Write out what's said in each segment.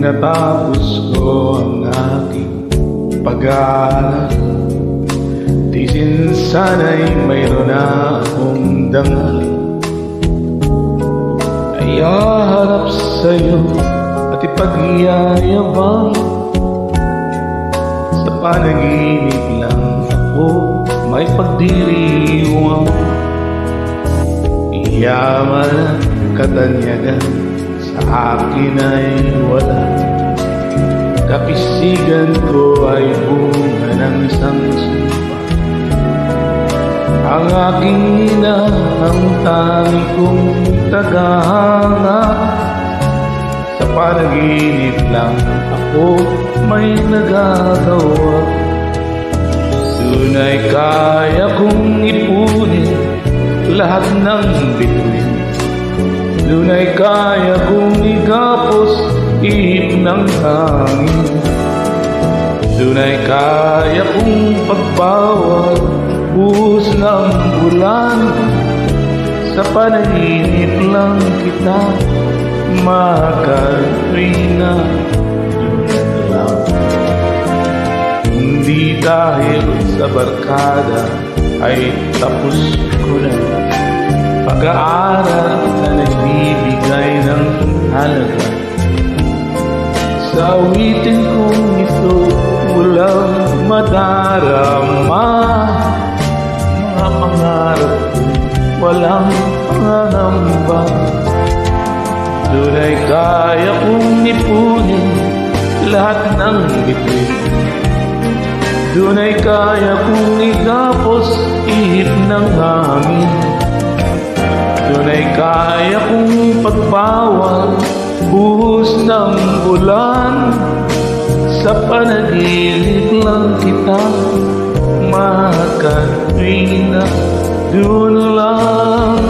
natapos ko ang aking pag-aaral, tisin sana'y mayroon na akong dangal. Ay haharap sa'yo at ipag-iyayabang, sa panaginip lang ako may pagdiriwang. Yaman at katanyagan sa akin ay wala, kapisigan ko ay bunga ng isang sumpa. Ang aking ina ang tanging kong tagahanga, sa panaginip lang ako may nagagawa. Tunay kaya kong ipunin lahat ng bituin, tunay kaya kong igapos ihip ng hangin, tunay kaya kong pagbawal buhos ng ulan, sa panaginip lang kita Katrina. Hindi dahil sa barkada ay tapos ko na pag-aaral na nagbibigay ng halaga. Sa awitin kong ito walang madarama, mga pangarap ko walang pangangamba. Tunay kaya kong ipunin lahat ng bituin, tunay kaya kong igapos ihip ng hangin, tunay kaya kong pagbawal buhos ng ulan, sa panaginip lang kita Katrina. Doon lang,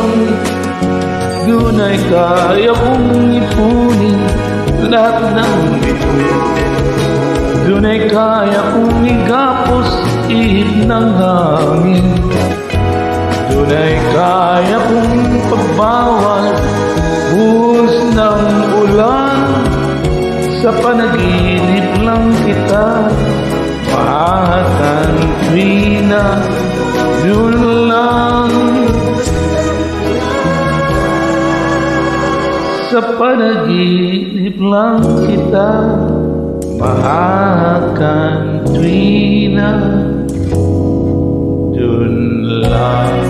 doon ay kaya kong ipunin lahat ng bituin, doon ay kaya kong igapos ihip ng hangin, doon ay kaya kong pagbawal buhos ng ulan, sa panaginip lang kita Katrina. Doon lang, sa panaginip lang kita Katrina. Doon lang.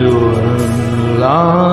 Doon lang.